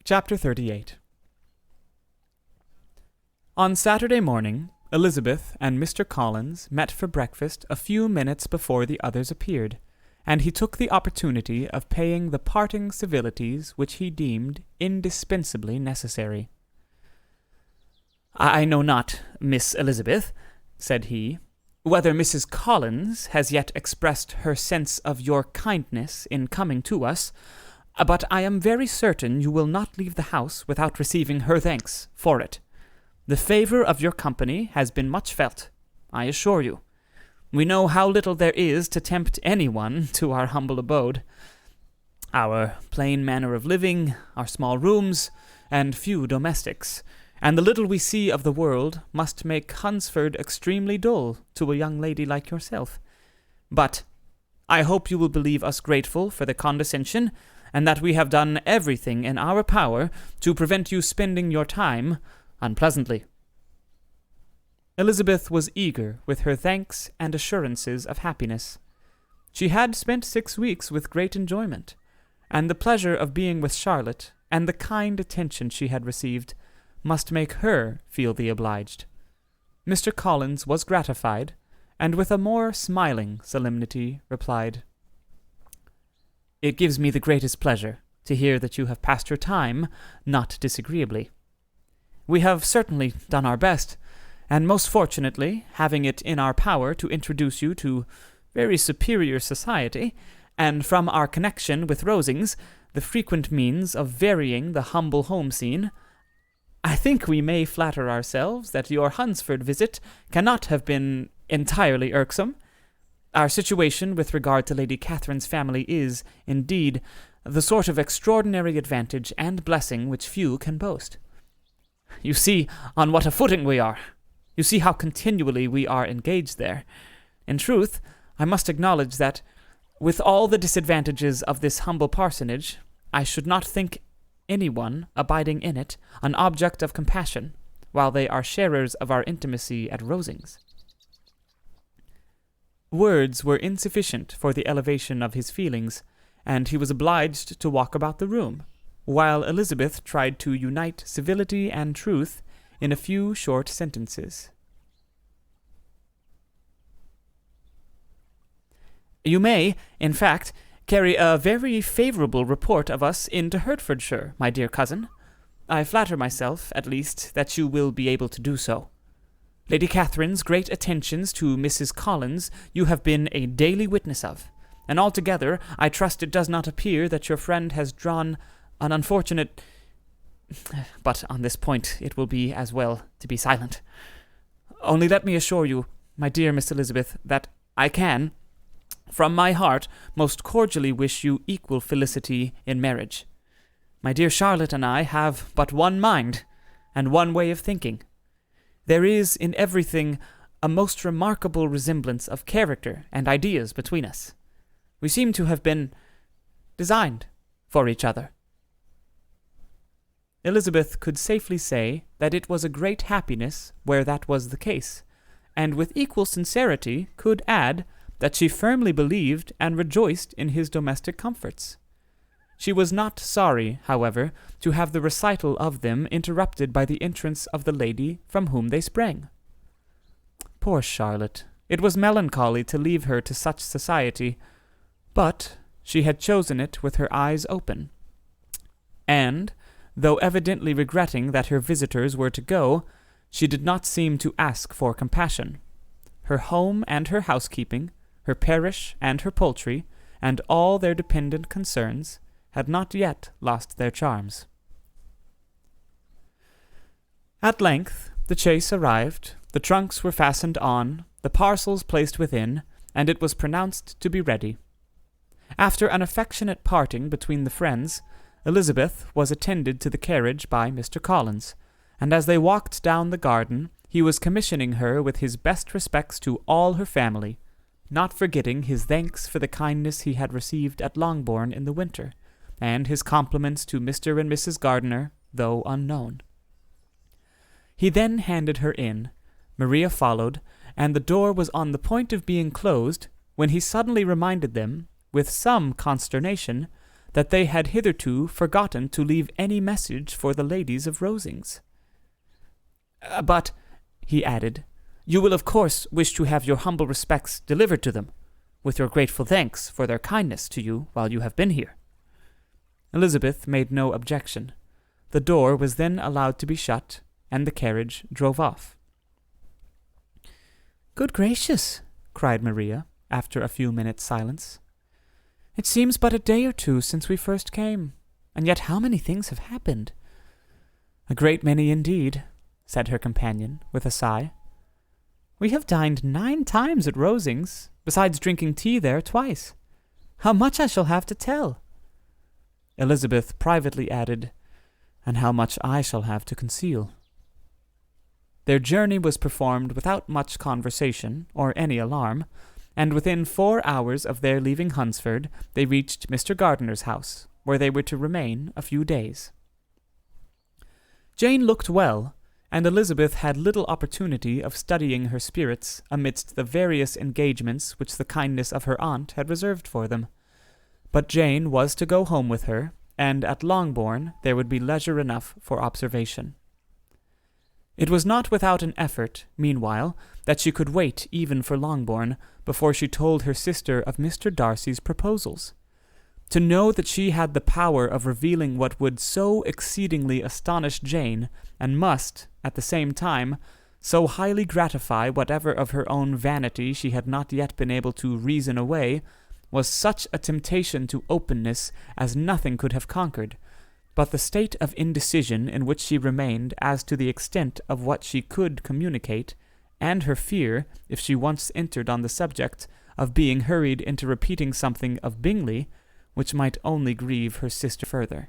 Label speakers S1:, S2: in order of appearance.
S1: Chapter 38. On Saturday morning, Elizabeth and Mr. Collins met for breakfast a few minutes before the others appeared, and he took the opportunity of paying the parting civilities which he deemed indispensably necessary. "I know not, Miss Elizabeth," said he, "whether Mrs. Collins has yet expressed her sense of your kindness in coming to us, but I am very certain you will not leave the house without receiving her thanks for it. The favor of your company has been much felt, I assure you. We know how little there is to tempt anyone to our humble abode. Our plain manner of living, our small rooms, and few domestics, and the little we see of the world must make Hunsford extremely dull to a young lady like yourself. But I hope you will believe us grateful for the condescension, and that we have done everything in our power to prevent you spending your time unpleasantly." Elizabeth was eager with her thanks and assurances of happiness. She had spent 6 weeks with great enjoyment, and the pleasure of being with Charlotte, and the kind attention she had received, must make her feel the obliged. Mr. Collins was gratified, and with a more smiling solemnity replied, "It gives me the greatest pleasure to hear that you have passed your time not disagreeably. We have certainly done our best, and most fortunately, having it in our power to introduce you to very superior society, and from our connection with Rosings, the frequent means of varying the humble home scene, I think we may flatter ourselves that your Hunsford visit cannot have been entirely irksome. Our situation with regard to Lady Catherine's family is, indeed, the sort of extraordinary advantage and blessing which few can boast. You see on what a footing we are. You see how continually we are engaged there. In truth, I must acknowledge that, with all the disadvantages of this humble parsonage, I should not think anyone abiding in it an object of compassion, while they are sharers of our intimacy at Rosings." Words were insufficient for the elevation of his feelings, and he was obliged to walk about the room, while Elizabeth tried to unite civility and truth in a few short sentences. "You may, in fact, carry a very favorable report of us into Hertfordshire, my dear cousin. I flatter myself, at least, that you will be able to do so. Lady Catherine's great attentions to Mrs. Collins you have been a daily witness of, and altogether I trust it does not appear that your friend has drawn an unfortunate... But on this point it will be as well to be silent. Only let me assure you, my dear Miss Elizabeth, that I can, from my heart, most cordially wish you equal felicity in marriage. My dear Charlotte and I have but one mind, and one way of thinking. There is in everything a most remarkable resemblance of character and ideas between us. We seem to have been designed for each other." Elizabeth could safely say that it was a great happiness where that was the case, and with equal sincerity could add that she firmly believed and rejoiced in his domestic comforts. She was not sorry, however, to have the recital of them interrupted by the entrance of the lady from whom they sprang. Poor Charlotte! It was melancholy to leave her to such society, but she had chosen it with her eyes open, and, though evidently regretting that her visitors were to go, she did not seem to ask for compassion. Her home and her housekeeping, her parish and her poultry, and all their dependent concerns, had not yet lost their charms. At length the chaise arrived, the trunks were fastened on, the parcels placed within, and it was pronounced to be ready. After an affectionate parting between the friends, Elizabeth was attended to the carriage by Mr. Collins, and as they walked down the garden, he was commissioning her with his best respects to all her family, not forgetting his thanks for the kindness he had received at Longbourn in the winter, and his compliments to Mr. and Mrs. Gardiner, though unknown. He then handed her in, Maria followed, and the door was on the point of being closed, when he suddenly reminded them, with some consternation, that they had hitherto forgotten to leave any message for the ladies of Rosings. But," he added, "you will of course wish to have your humble respects delivered to them, with your grateful thanks for their kindness to you while you have been here." Elizabeth made no objection. The door was then allowed to be shut, and the carriage drove off. "Good gracious!" cried Maria, after a few minutes' silence. "It seems but a day or two since we first came, and yet how many things have happened!" "A great many indeed," said her companion, with a sigh. "We have dined 9 times at Rosings, besides drinking tea there twice. How much I shall have to tell!" Elizabeth privately added, "And how much I shall have to conceal." Their journey was performed without much conversation or any alarm, and within 4 hours of their leaving Hunsford they reached Mr. Gardiner's house, where they were to remain a few days. Jane looked well, and Elizabeth had little opportunity of studying her spirits amidst the various engagements which the kindness of her aunt had reserved for them. But Jane was to go home with her, and at Longbourn there would be leisure enough for observation. It was not without an effort, meanwhile, that she could wait even for Longbourn before she told her sister of Mr. Darcy's proposals. To know that she had the power of revealing what would so exceedingly astonish Jane, and must, at the same time, so highly gratify whatever of her own vanity she had not yet been able to reason away, was such a temptation to openness as nothing could have conquered. But the state of indecision in which she remained as to the extent of what she could communicate, and her fear, if she once entered on the subject, of being hurried into repeating something of Bingley, which might only grieve her sister further.